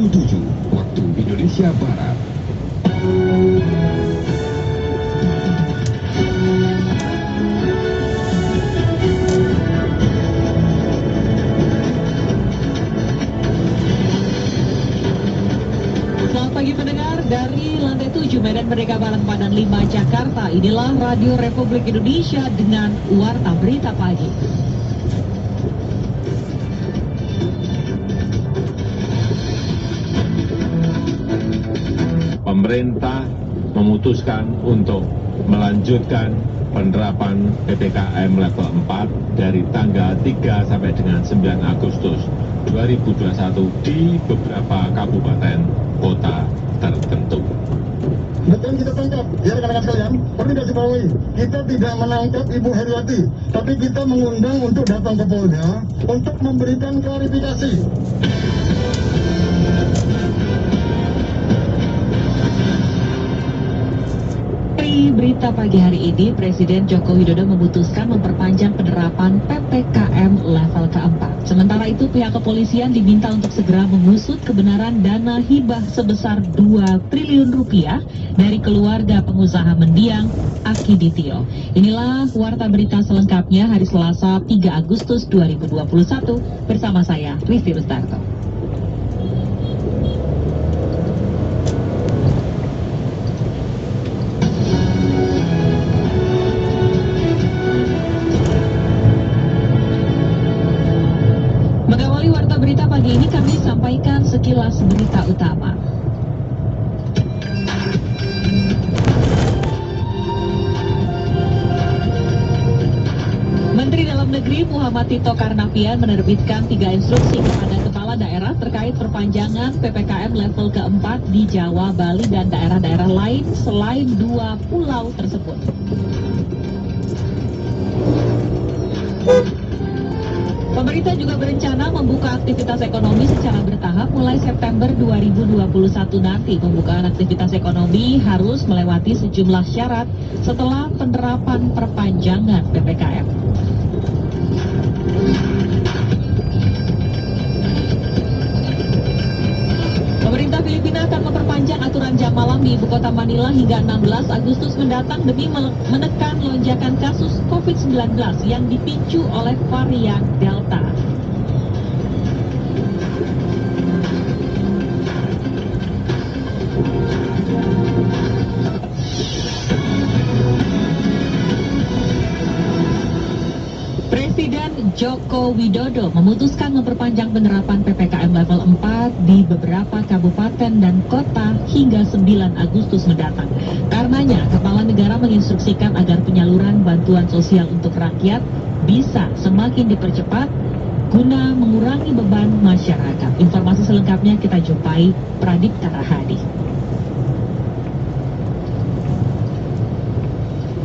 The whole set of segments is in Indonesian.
7 waktu Indonesia Barat. Selamat pagi pendengar, dari lantai 7 Medan Merdeka Barat Padan 5 Jakarta. Inilah Radio Republik Indonesia dengan Warta Berita Pagi. Pemerintah memutuskan untuk melanjutkan penerapan PPKM level 4 dari tanggal 3 sampai dengan 9 Agustus 2021 di beberapa kabupaten kota tertentu. Betul kita tangkap, ya rekan-rekan sekalian, perlu digarisbawahi, kita tidak menangkap Ibu Heriwati, tapi kita mengundang untuk datang ke Polda untuk memberikan klarifikasi. Berita pagi hari ini, Presiden Joko Widodo memutuskan memperpanjang penerapan PPKM level keempat. Sementara itu, pihak kepolisian diminta untuk segera mengusut kebenaran dana hibah sebesar 2 triliun rupiah dari keluarga pengusaha mendiang Aki Ditio. Inilah warta berita selengkapnya hari Selasa 3 Agustus 2021 bersama saya, Risti Rustarto. Mengawali warta berita pagi ini, kami sampaikan sekilas berita utama. Menteri Dalam Negeri Muhammad Tito Karnavian menerbitkan 3 instruksi kepada kepala daerah terkait perpanjangan PPKM level keempat di Jawa, Bali, dan daerah-daerah lain selain 2 pulau tersebut. Pemerintah juga berencana membuka aktivitas ekonomi secara bertahap mulai September 2021 nanti. Pembukaan aktivitas ekonomi harus melewati sejumlah syarat setelah penerapan perpanjangan PPKM. Pemerintah Filipina akan memperpanjang aturan jam malam di ibu kota Manila hingga 16 Agustus mendatang demi menekan lonjakan kasus COVID-19 yang dipicu oleh varian Delta. Presiden Joko Widodo memutuskan memperpanjang penerapan PPKM level 4 di beberapa kabupaten dan kota hingga 9 Agustus mendatang. Karenanya, Kepala Negara menginstruksikan agar penyaluran bantuan sosial untuk rakyat bisa semakin dipercepat guna mengurangi beban masyarakat. Informasi selengkapnya kita jumpai Pradipta Rahadi.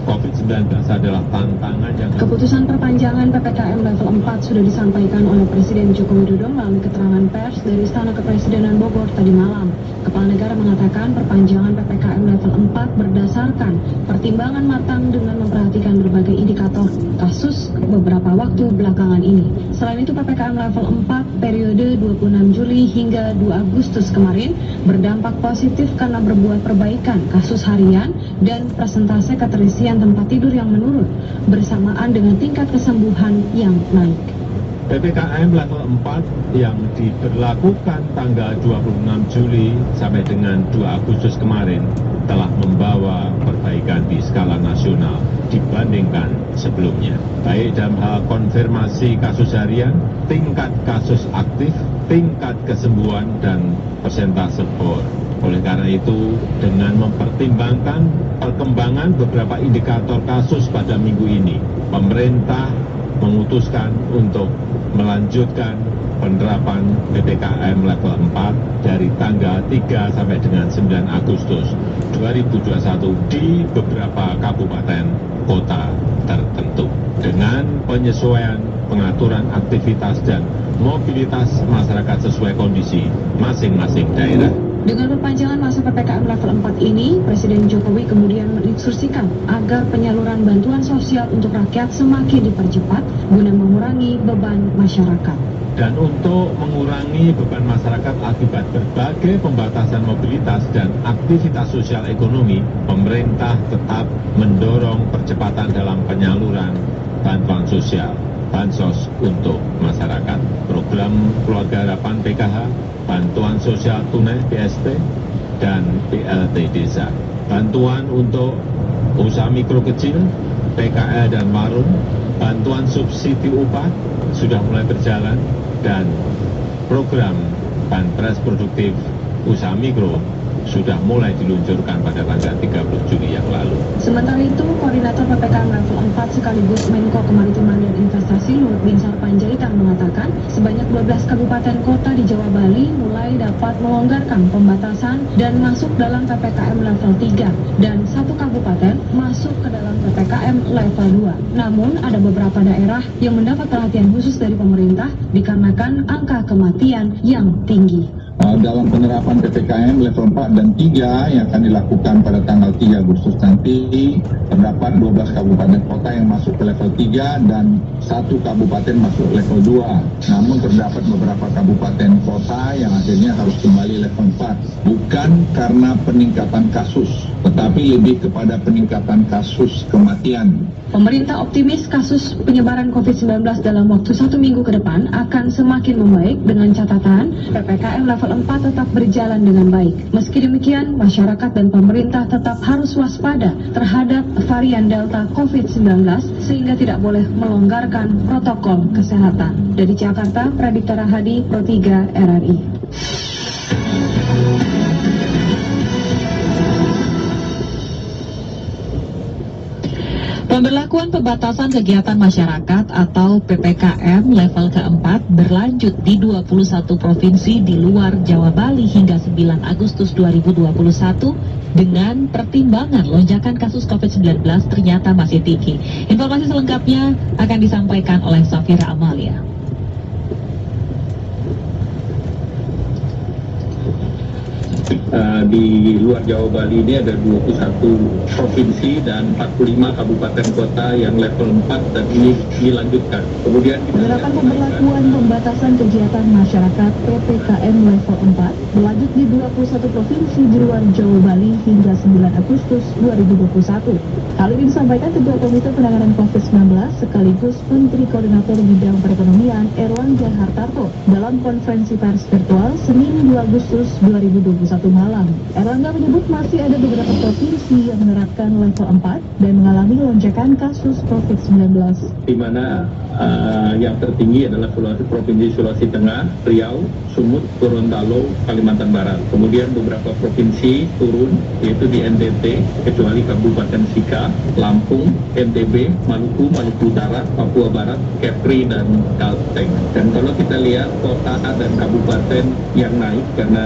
COVID-19 adalah tantangan yang... Keputusan perpanjangan PPKM level 4 sudah disampaikan oleh Presiden Joko Widodo melalui keterangan pers dari Istana Kepresidenan Bogor tadi malam. Kepala negara mengatakan perpanjangan PPKM level 4 berdasarkan pertimbangan matang dengan memperhatikan berbagai indikator kasus beberapa waktu belakangan ini. Selain itu, PPKM level 4 periode 26 Juli hingga 2 Agustus kemarin berdampak positif karena berbuat perbaikan kasus harian dan persentase keterisian tempat tidur yang menurun bersamaan dengan tingkat kesembuhan yang naik. PPKM level 4 yang diberlakukan tanggal 26 Juli sampai dengan 2 Agustus kemarin telah membawa perbaikan di skala nasional dibandingkan sebelumnya. Baik dalam hal konfirmasi kasus harian, tingkat kasus aktif, tingkat kesembuhan, dan persentase bor. Oleh karena itu, dengan mempertimbangkan perkembangan beberapa indikator kasus pada minggu ini, pemerintah memutuskan untuk melanjutkan penerapan PPKM level 4 dari tanggal 3 sampai dengan 9 Agustus 2021 di beberapa kabupaten kota tertentu. Dengan penyesuaian pengaturan aktivitas dan mobilitas masyarakat sesuai kondisi masing-masing daerah. Dengan perpanjangan masa PPKM level 4 ini, Presiden Jokowi kemudian menginstruksikan agar penyaluran bantuan sosial untuk rakyat semakin dipercepat guna mengurangi beban masyarakat. Dan untuk mengurangi beban masyarakat akibat berbagai pembatasan mobilitas dan aktivitas sosial ekonomi, pemerintah tetap mendorong percepatan dalam penyaluran bantuan sosial, bansos untuk masyarakat. Program Keluarga Harapan PKH, bantuan sosial tunai BST, dan BLT Desa. Bantuan untuk usaha mikro kecil, PKL dan warung, bantuan subsidi upah sudah mulai berjalan, dan program Banpres Produktif Usaha Mikro sudah mulai diluncurkan pada tanggal 30 Juli yang lalu. Sementara itu, Koordinator PPKM level 4 sekaligus Menko Kemaritiman dan Investasi Luhut Binsar Panjaitan mengatakan sebanyak 12 kabupaten kota di Jawa Bali mulai dapat melonggarkan pembatasan dan masuk dalam PPKM level 3 dan satu kabupaten masuk ke dalam PPKM level 2. Namun ada beberapa daerah yang mendapat perhatian khusus dari pemerintah dikarenakan angka kematian yang tinggi. Dalam penerapan PPKM level 4 dan 3 yang akan dilakukan pada tanggal 3 Agustus nanti, terdapat 12 kabupaten kota yang masuk ke level 3 dan satu kabupaten masuk level 2. Namun terdapat beberapa kabupaten kota yang akhirnya harus kembali level 4. Bukan karena peningkatan kasus, tetapi lebih kepada peningkatan kasus kematian. Pemerintah optimis kasus penyebaran COVID-19 dalam waktu 1 minggu ke depan akan semakin membaik dengan catatan PPKM level 4 tetap berjalan dengan baik. Meski demikian, masyarakat dan pemerintah tetap harus waspada terhadap varian Delta COVID-19 sehingga tidak boleh melonggarkan protokol kesehatan. Dari Jakarta, Pradipta Rahadi, Pro 3 RRI. Pemberlakuan pembatasan kegiatan masyarakat atau PPKM level keempat berlanjut di 21 provinsi di luar Jawa Bali hingga 9 Agustus 2021 dengan pertimbangan lonjakan kasus COVID-19 ternyata masih tinggi. Informasi selengkapnya akan disampaikan oleh Safira Amalia. Di luar Jawa Bali ini ada 21 provinsi dan 45 kabupaten kota yang level 4 dan ini dilanjutkan. Kemudian Penerapan pemberlakuan pembatasan kegiatan masyarakat PPKM level 4 berlanjut di 21 provinsi di luar Jawa Bali hingga 9 Agustus 2021. Hal ini disampaikan Ketua Komite Penanganan COVID-19 sekaligus Menteri Koordinator Bidang Perekonomian Erlangga Hartarto dalam konferensi pers virtual Senin 2 Agustus 2021 malam. Erlangga menyebut masih ada beberapa provinsi yang menerapkan level 4 dan mengalami lonjakan kasus COVID-19. di mana yang tertinggi adalah Provinsi Sulawesi Tengah, Riau, Sumut, Gorontalo, Kalimantan Barat. Kemudian beberapa provinsi turun, yaitu di NTT, kecuali Kabupaten Sika, Lampung, NTB, Maluku, Maluku Utara, Papua Barat, Kepri, dan Kalteng. Dan kalau kita lihat kota dan kabupaten yang naik, karena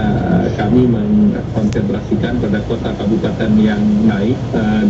kami mengkonsentrasikan pada kota kabupaten yang naik,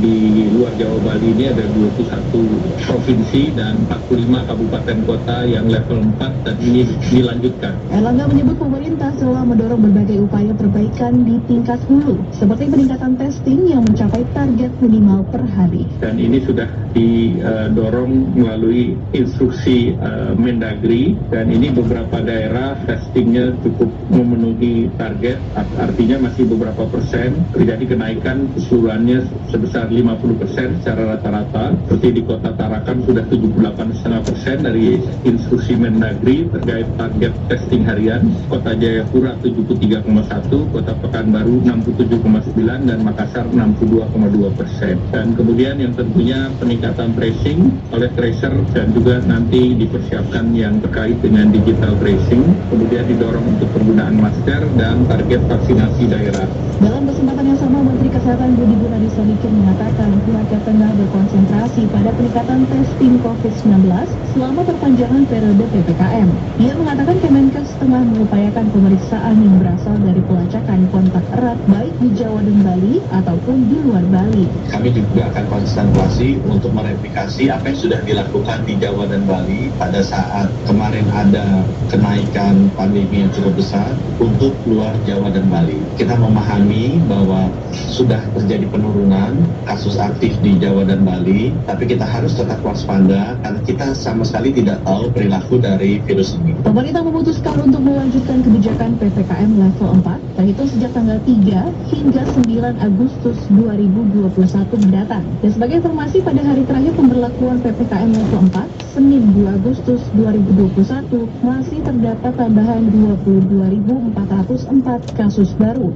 di luar Jawa Bali ini ada 21 provinsi dan 45 kabupaten kota yang level 4 dan ini dilanjutkan. Erlangga menyebut pemerintah telah mendorong berbagai upaya perbaikan di tingkat hulu, seperti peningkatan testing yang mencapai target minimal per hari. Dan ini sudah didorong melalui instruksi Mendagri, dan ini beberapa daerah testingnya cukup memenuhi target, artinya masih beberapa persen terjadi kenaikan keseluruhannya sebesar 50% secara rata-rata. Seperti di Kota Tarakan sudah 78,5% dari instruksi Mendagri terkait target testing harian, Kota Jayapura 73,1%, Kota Pekanbaru 67,9%, dan Makassar 62,2%. Dan kemudian yang tentunya peningkatan tracing oleh tracer dan juga nanti dipersiapkan yang terkait dengan digital tracing, kemudian didorong untuk penggunaan masker dan target vaksinasi daerah. Dalam kesempatan yang sama, Menteri Kesehatan Budi Gunadi Sadikin mengatakan pihaknya tengah berkonsentrasi pada peningkatan testing COVID-19 selama perpanjangan periode PPKM. Ia mengatakan Kemenkes tengah mengupayakan pemeriksaan yang berasal dari pelacakan kontak erat baik di Jawa dan Bali ataupun di luar Bali. Kami juga akan konsentrasi untuk mereplikasi apa yang sudah dilakukan di Jawa dan Bali pada saat kemarin ada kenaikan pandemi yang cukup besar untuk luar Jawa dan Bali. Kita memahami bahwa sudah terjadi penurunan kasus aktif di Jawa dan Bali, tapi kita harus tetap waspada karena kita sama sekali tidak tahu perilaku dari virus ini. Pemerintah memutuskan untuk melanjutkan kebijakan PPKM level 4 terhitung sejak tanggal 3 hingga 9 Agustus 2021 mendatang. Dan sebagai informasi, pada hari terakhir pemberlakuan PPKM level 4, Senin 2 Agustus 2021, masih terdapat tambahan 22.404 kasus baru.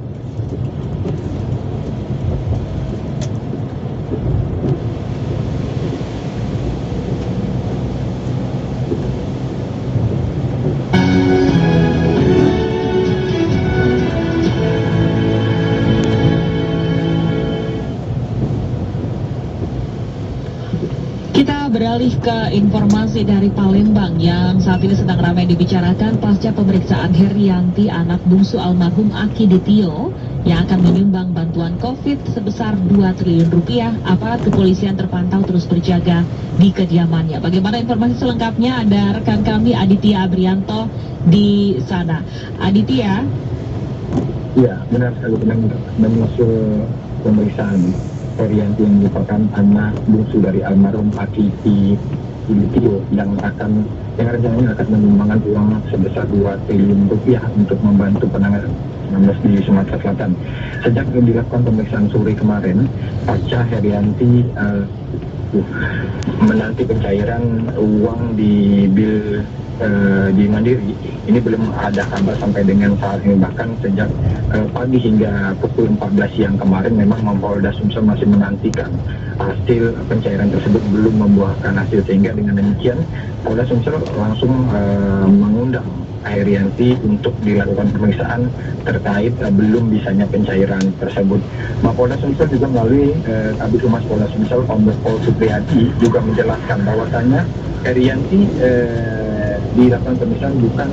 Kita beralih ke informasi dari Palembang yang saat ini sedang ramai dibicarakan pasca pemeriksaan Herianti, anak bungsu almarhum Aki Ditio, yang akan menyumbang bantuan COVID sebesar 2 triliun rupiah. Aparat kepolisian terpantau terus berjaga di kediamannya. Bagaimana informasi selengkapnya? Ada rekan kami Aditya Abrianto di sana. Aditya. Ya, benar sekali, menyusul pemeriksaan Herianti yang merupakan anak bungsu dari almarhum Aki Ditio yang rencananya akan menyumbangkan uang sebesar 2 triliun rupiah untuk membantu penanganan 19 di Sumatera Selatan. Sejak dilakukan pemeriksaan sore kemarin, pasca Herianti menanti pencairan uang di bil di Mandiri, ini belum ada kabar sampai dengan saat ini. Bahkan sejak pagi hingga pukul 14 siang kemarin, memang Mapolda Sumsel masih menantikan hasil pencairan tersebut belum membuahkan hasil, sehingga dengan demikian Polda Sumsel langsung mengundang Herianti untuk dilakukan pemeriksaan terkait belum bisanya pencairan tersebut. Mapolda Sumsel juga melalui Kabid Humas Polda Sumsel, Kombes Pol Supriyadi, juga menjelaskan bahwasannya Herianti dilakukan pemeriksaan bukan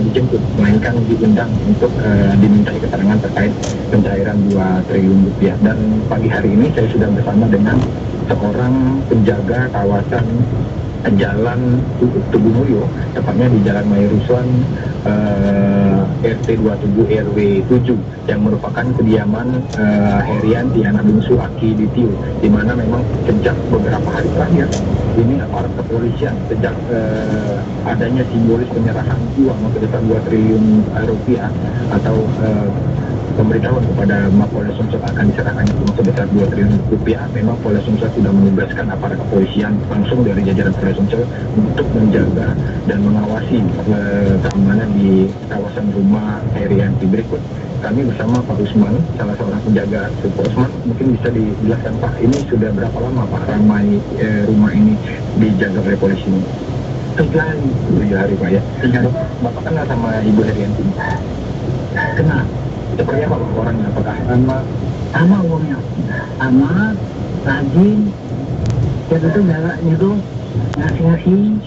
dijemput, melainkan diundang untuk dimintai keterangan terkait pencairan 2 triliun rupiah. Dan pagi hari ini saya sudah bersama dengan seorang penjaga kawasan Jalan Tugu Mulyo, tepatnya di Jalan Mayrusuan RT 27 RW 7, yang merupakan kediaman Herianti, anak bungsu Aki Ditio, di mana memang sejak beberapa hari terakhir ini aparat kepolisian, sejak adanya simbolis penyerahan uang sebesar 2 triliun rupiah atau pemberitahuan kepada Mapolda Sumsel akan diserahkan uang sebesar 2 triliun rupiah, memang Polda Sumsel sudah menugaskan aparat kepolisian langsung dari jajaran Polda Sumsel untuk menjaga dan mengawasi keamanan di kawasan rumah Herianti. Berikut kami bersama Pak Usman, salah seorang penjaga. Pak Usman, mungkin bisa dijelaskan Pak, ini sudah berapa lama Pak ramai rumah ini dijaga oleh polisi? 7 hari Pak ya. Bapak kenal sama Ibu Herianti? Kenal. Seperti apa orangnya? Apakah sama orangnya? Sama, rajin, dan itu galaknya itu ngasih-ngasih.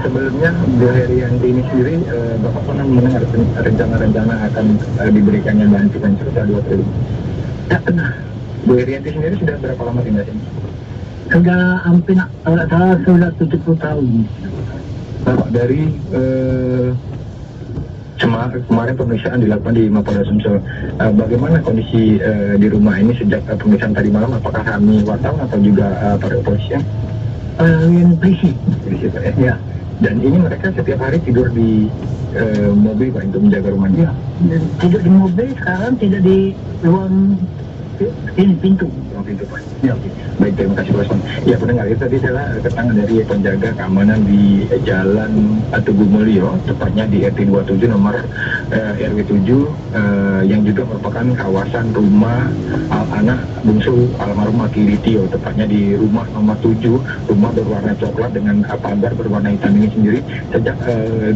Sebelumnya Bu Herianti ini sendiri, Bapak pernah mendengar rencana-rencana akan diberikannya bantuan sebesar 2 triliun? Tidak pernah. Bu Herianti sendiri sudah berapa lama tinggal sini? Sudah hampir, sudah 70 tahun. Bapak dari kemarin pemeriksaan dilakukan di Mapolda Sumsel. Bagaimana kondisi di rumah ini sejak pemeriksaan tadi malam? Apakah kami wartawan atau juga para kepolisian? Yang polisi Pak ya. Dan ini mereka setiap hari tidur di mobil Pak untuk menjaga rumahnya? Ya, tidur di mobil, sekarang tidak di ruang ini pintu. Pintu Pak. Ya, oke. Baik, terima kasih Pak Osman. Ya, pendengar, itu tadi adalah keterangan dari penjaga keamanan di Jalan Tugu Mulyo, tepatnya di RT 27 nomor RW 7, yang juga merupakan kawasan rumah anak bungsu almarhum Aki Ditio, tepatnya di rumah nomor 7, rumah berwarna coklat dengan pagar berwarna hitam ini sendiri. Sejak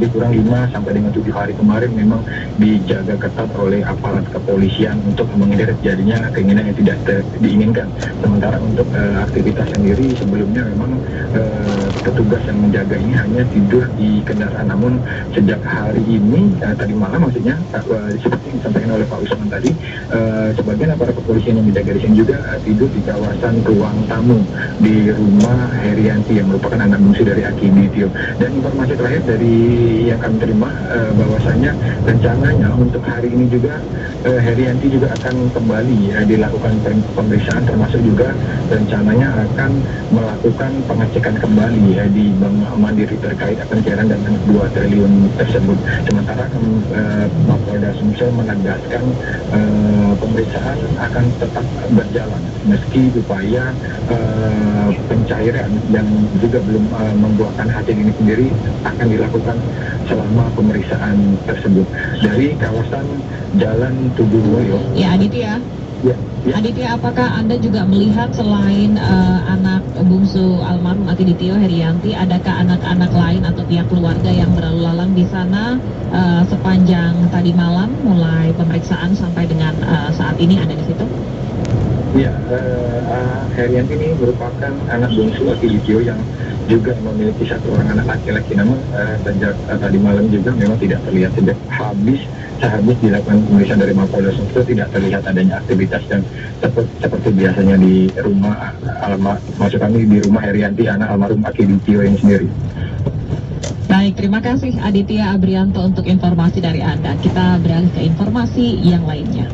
dikurang 5 sampai dengan 7 hari kemarin memang dijaga ketat oleh aparat kepolisian untuk menghindari terjadinya keinginan kemungkinan yang tidak diinginkan. Sementara untuk aktivitas sendiri sebelumnya memang petugas yang menjaga ini hanya tidur di kendaraan, namun sejak hari ini tadi malam maksudnya seperti yang disampaikan oleh Pak Usman tadi, sebagian aparat kepolisian yang menjaga di sini juga tidur di kawasan ruang tamu di rumah Herianti yang merupakan anak bungsu dari Aki Ditio. Dan informasi terakhir dari yang kami terima bahwasanya rencananya untuk hari ini juga Herianti juga akan kembali dilakukan pemeriksaan, termasuk juga rencananya akan melakukan pengecekan kembali di Bank Mandiri terkait pencairan dana 2 triliun tersebut. Sementara Mapolda Sumsel menegaskan pemeriksaan akan tetap berjalan meski upaya pencairan yang juga belum membuahkan hasil ini sendiri akan dilakukan selama pemeriksaan tersebut. Dari kawasan Jalan Tuguwoyo. Ya, Aditya. Ya. Aditya, apakah Anda juga melihat selain anak bungsu almarhum Aki Ditio Herianti, adakah anak-anak lain atau pihak keluarga yang berlalu lalang di sana sepanjang tadi malam mulai pemeriksaan sampai dengan saat ini ada di situ? Ya, Herianti ini merupakan anak bungsu Aki Ditio yang juga memiliki satu orang anak laki-laki, namun sejak tadi malam juga memang tidak terlihat sejak habis dilakukan pemeriksaan dari Mapolda Sumsel tidak terlihat adanya aktivitas yang seperti biasanya di rumah maksud kami di rumah Herianti anak almarhum Aki Ditio ini sendiri. Baik, terima kasih Aditya Abrianto untuk informasi dari Anda. Kita beralih ke informasi yang lainnya.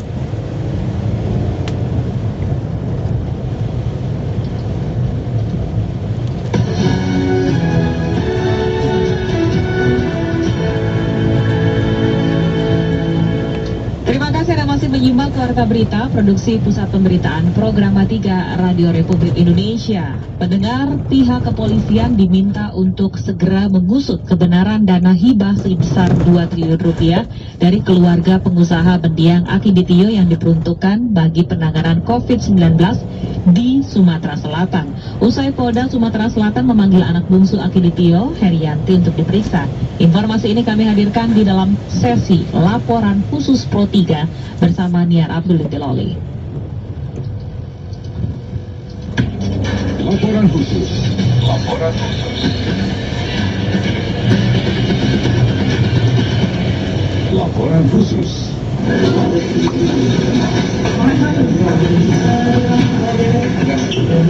Menyimak Warta Berita, produksi Pusat Pemberitaan Programa 3 Radio Republik Indonesia. Pendengar, pihak kepolisian diminta untuk segera mengusut kebenaran dana hibah sebesar 2 triliun rupiah dari keluarga pengusaha mendiang Aki Ditio yang diperuntukkan bagi penanganan COVID-19 di Sumatera Selatan. Usai Polda Sumatera Selatan memanggil anak bungsu Aki Ditio, Herianti, untuk diperiksa. Informasi ini kami hadirkan di dalam sesi Laporan Khusus Pro 3 bersama Niar Abdul Tiloli. Laporan khusus. Laporan khusus. Laporan khusus.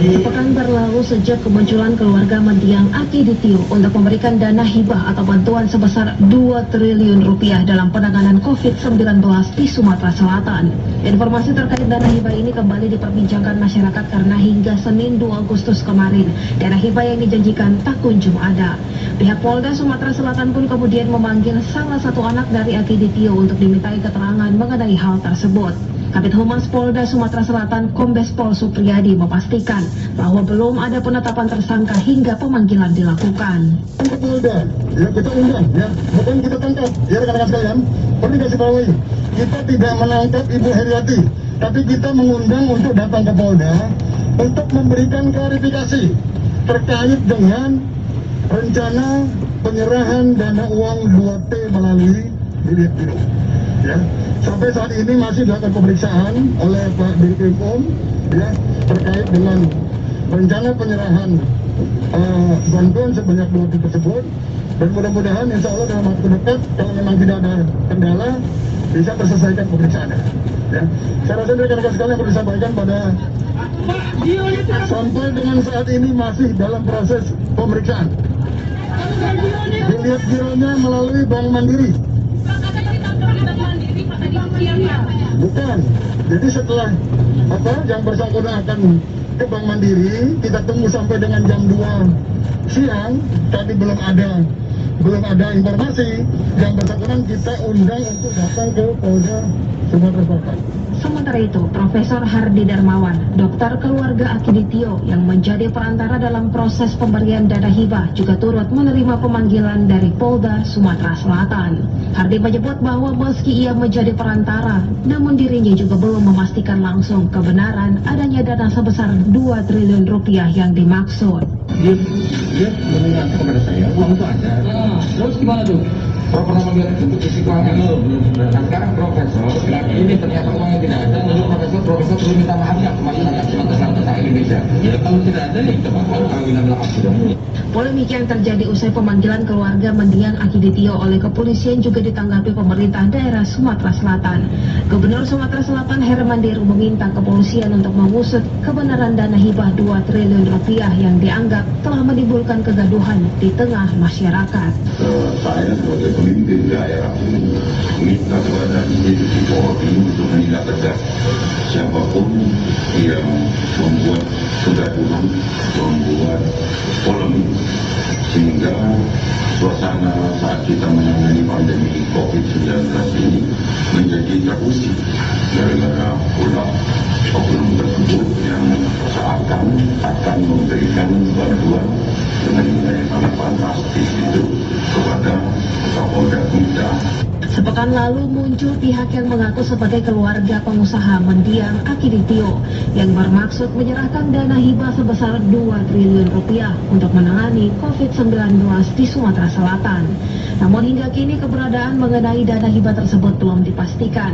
Sepekan berlalu sejak kemunculan keluarga mendiang Aki Ditio untuk memberikan dana hibah atau bantuan sebesar 2 triliun rupiah dalam penanganan COVID-19 di Sumatera Selatan. Informasi terkait dana hibah ini kembali diperbincangkan masyarakat karena hingga Senin 2 Agustus kemarin, dana hibah yang dijanjikan tak kunjung ada. Pihak Polda Sumatera Selatan pun kemudian memanggil salah satu anak dari Aki Ditio untuk dimintai keterangan mengenai hal tersebut. Kabid Humas Polda Sumatera Selatan Kombes Pol Supriyadi memastikan bahwa belum ada penetapan tersangka hingga pemanggilan dilakukan. Polda, ya kita undang, ya bukan kita tangkap, ya rekan-rekan sekalian. Perlu dikasih bawahi, kita tidak menangkap Ibu Herianti, tapi kita mengundang untuk datang ke Polda untuk memberikan klarifikasi terkait dengan rencana penyerahan dana uang 2T melalui Direktur. Ya, sampai saat ini masih dilakukan pemeriksaan oleh Pak Dirkrimum ya terkait dengan rencana penyerahan bantuan sebanyak 2 tersebut, dan mudah-mudahan insya Allah dalam waktu dekat kalau memang tidak ada kendala bisa terselesaikan pemeriksaannya. Ya, saya rasa rekan-rekan sekalian perlu disampaikan pada sampai dengan saat ini masih dalam proses pemeriksaan. Dilihat gironya melalui Bank Mandiri. Bukan. Jadi setelah yang bersangkutan akan ke Bank Mandiri, kita tunggu sampai dengan jam 2 siang. Tadi belum ada informasi. Yang bersangkutan kita undang untuk datang ke Polda Sumatera Selatan. Sementara itu, Profesor Hardi Darmawan, dokter keluarga Aki Ditio yang menjadi perantara dalam proses pemberian dana hibah juga turut menerima pemanggilan dari Polda Sumatera Selatan. Hardi menyebut bahwa meski ia menjadi perantara, namun dirinya juga belum memastikan langsung kebenaran adanya dana sebesar 2 triliun rupiah yang dimaksud. Dia menanyakan kepada saya, uang itu ada. Terus gimana tuh? pernah melihat bentuk istiqlalnya belum. Nah sekarang profesor, ini ternyata uangnya tidak ada, lalu profesor perlu minta maaf nggak ke masyarakat Sumatera Selatan Indonesia? Ya kalau tidak ada, ya kita bakal kawinan lahap dong. Polemik yang terjadi usai pemanggilan keluarga mendiang Aki Ditio oleh kepolisian juga ditanggapi pemerintah daerah Sumatera Selatan. Gubernur Sumatera Selatan Herman Deru meminta kepolisian untuk mengusut kebenaran dana hibah 2 triliun rupiah yang dianggap telah menimbulkan kegaduhan di tengah masyarakat. Saya sebagai pemimpin daerah minta kepada institusi Polri untuk menindak tegas siapapun yang membuat kegaduhan, membuat polemik, sehingga suasana saat kita menangani pandemi COVID-19 ini menjadi terusik gara-gara pula oknum tersebut yang seakan akan memberikan bantuan dengan nilai yang sangat fantastis itu kepada Kapolda kita. Sepekan lalu muncul pihak yang mengaku sebagai keluarga pengusaha mendiang Aki Ditio yang bermaksud menyerahkan dana hibah sebesar 2 triliun rupiah untuk menangani COVID-19 di Sumatera Selatan. Namun hingga kini keberadaan mengenai dana hibah tersebut belum dipastikan.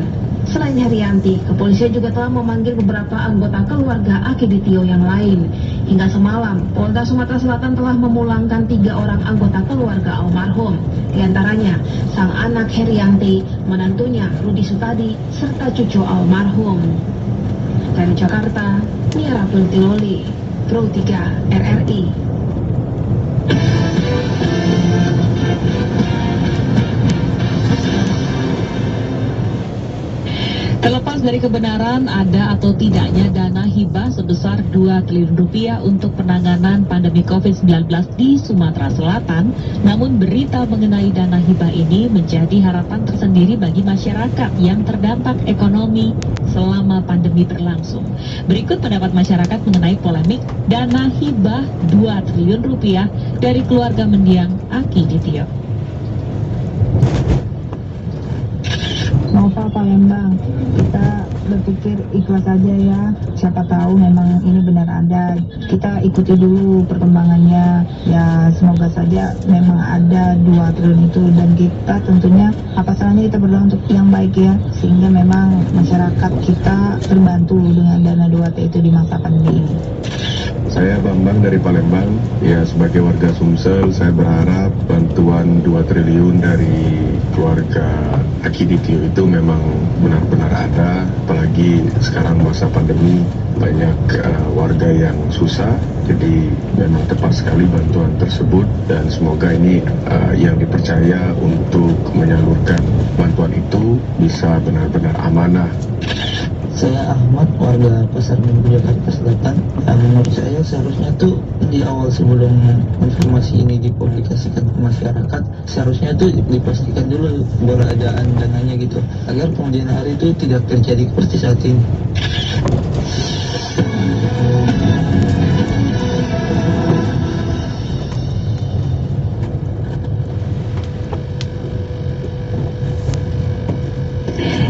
Selain Herianti, kepolisian juga telah memanggil beberapa anggota keluarga Aki Ditio yang lain. Hingga semalam, Polda Sumatera Selatan telah memulangkan 3 orang anggota keluarga almarhum. Di antaranya, sang anak Herianti, menantunya Rudi Sutadi, serta cucu almarhum. Dari Jakarta, Nia Raffel Tiloli, Pro 3 RRI. Terlepas dari kebenaran ada atau tidaknya dana hibah sebesar 2 triliun rupiah untuk penanganan pandemi COVID-19 di Sumatera Selatan, namun berita mengenai dana hibah ini menjadi harapan tersendiri bagi masyarakat yang terdampak ekonomi selama pandemi berlangsung. Berikut pendapat masyarakat mengenai polemik dana hibah 2 triliun rupiah dari keluarga mendiang Aki Ditio. Nova Palembang, kita berpikir ikhlas aja ya, siapa tahu memang ini benar ada, kita ikuti dulu perkembangannya ya, semoga saja memang ada 2 triliun itu, dan kita tentunya apa salahnya kita berdoa untuk yang baik ya, sehingga memang masyarakat kita terbantu dengan dana 2T itu di masa pandemi ini. Saya Bambang dari Palembang, ya sebagai warga Sumsel saya berharap bantuan 2 triliun dari keluarga Aki Ditio itu memang benar-benar ada, apalagi sekarang masa pandemi banyak warga yang susah, jadi memang tepat sekali bantuan tersebut dan semoga ini yang dipercaya untuk menyalurkan bantuan itu bisa benar-benar amanah. Saya Ahmad, warga Pasar Minggu Jakarta Selatan. Menurut saya seharusnya tuh di awal sebelum informasi ini dipublikasikan ke masyarakat, seharusnya tuh dipastikan dulu keberadaan dananya gitu, agar kemudian hari itu tidak terjadi seperti saat ini.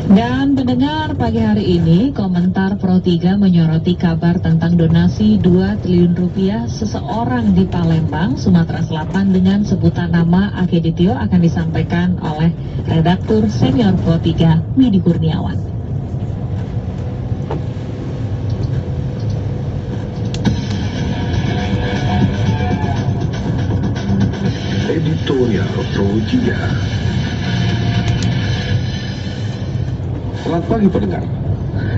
Dan pendengar, pagi hari ini komentar Pro 3 menyoroti kabar tentang donasi 2 triliun rupiah seseorang di Palembang, Sumatera Selatan dengan sebutan nama Aki Ditio akan disampaikan oleh redaktur senior Pro 3 Widi Kurniawan. Editorial Pro 3. Selamat pagi pendengar.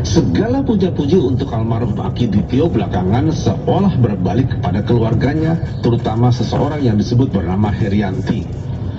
Segala puja-puji untuk almarhum Aki Ditio belakangan seolah berbalik kepada keluarganya, terutama seseorang yang disebut bernama Herianti.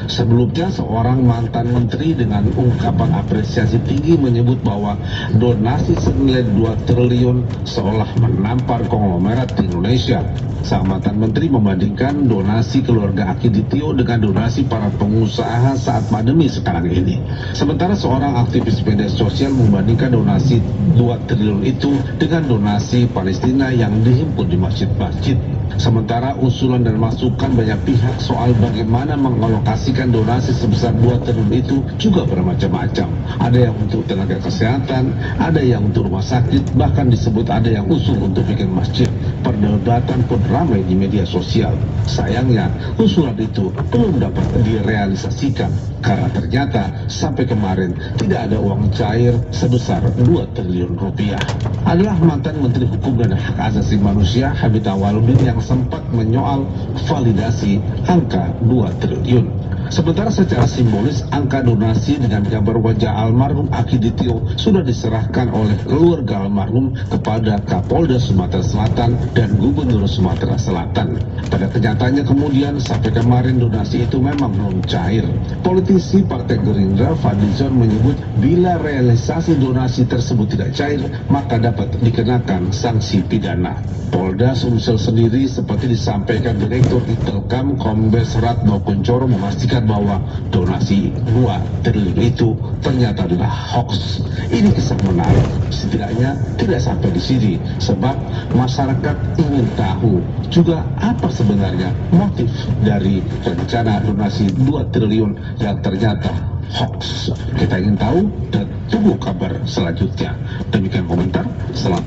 Sebelumnya seorang mantan menteri dengan ungkapan apresiasi tinggi menyebut bahwa donasi senilai 2 triliun seolah menampar konglomerat di Indonesia. Sang mantan menteri membandingkan donasi keluarga Aki Ditio dengan donasi para pengusaha saat pandemi sekarang ini. Sementara seorang aktivis media sosial membandingkan donasi 2 triliun itu dengan donasi Palestina yang dihimpun di masjid-masjid. Sementara usulan dan masukan banyak pihak soal bagaimana mengalokasikan donasi sebesar 2 triliun itu juga bermacam-macam. Ada yang untuk tenaga kesehatan, ada yang untuk rumah sakit, bahkan disebut ada yang usul untuk bikin masjid. Perdebatan pun ramai di media sosial. Sayangnya, usulan itu belum dapat direalisasikan karena ternyata sampai kemarin tidak ada uang cair sebesar 2 triliun rupiah. Adalah mantan Menteri Hukum dan Hak Asasi Manusia Habib Awaludin yang sempat menyoal validasi angka 2 triliun. Sementara secara simbolis angka donasi dengan gambar wajah almarhum Akiditio sudah diserahkan oleh keluarga almarhum kepada Kapolda Sumatera Selatan dan Gubernur Sumatera Selatan. Pada kenyataannya kemudian sampai kemarin donasi itu memang belum cair. Politisi Partai Gerindra Fadlizon menyebut bila realisasi donasi tersebut tidak cair maka dapat dikenakan sanksi pidana. Polda Sumsel sendiri seperti disampaikan Direktur Intelkam Kombes Ratno Kuncoro memastikan bahwa donasi 2 triliun itu ternyata adalah hoax. Ini kisah menarik, setidaknya tidak sampai di sini sebab masyarakat ingin tahu juga apa sebenarnya motif dari rencana donasi 2 triliun yang ternyata hoax. Kita ingin tahu dan tunggu kabar selanjutnya. Demikian komentar. Selamat.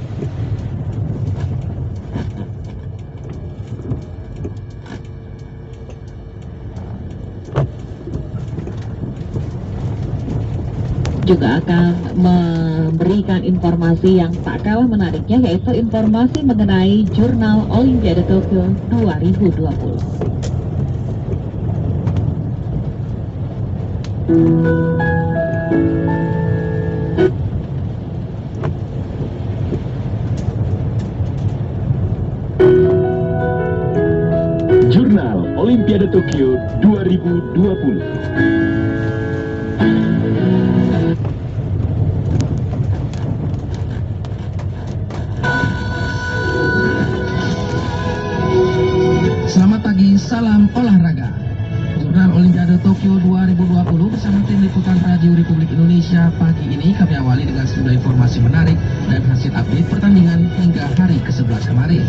Juga akan memberikan informasi yang tak kalah menariknya, yaitu informasi mengenai Jurnal Olimpiade Tokyo 2020. Jurnal Olimpiade Tokyo 2020. Selamat pagi, salam olahraga. Jurnal Olimpiade Tokyo 2020 bersama tim liputan Radio Republik Indonesia pagi ini kami awali dengan sejumlah informasi menarik dan hasil update pertandingan hingga hari ke-11 kemarin.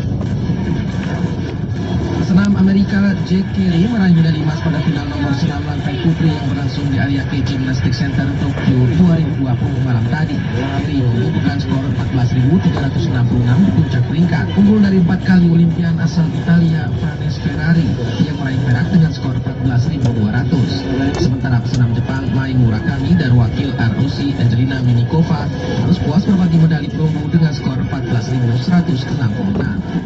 Pesenam Amerika Jack Kelly meraih medali emas pada final nomor senam lantai putri yang berlangsung di Ariake Gymnastics Center Tokyo 2020 malam tadi. Kelly mengumpulkan skor 14.366 di puncak peringkat, unggul dari 4 kali Olimpian asal Italia Franes Ferrari yang meraih perak dengan skor 14.200. Sementara pesenam Jepang Mai Murakami dan wakil ROC Angelina Minikova harus puas berbagi medali perunggu dengan skor 14.166.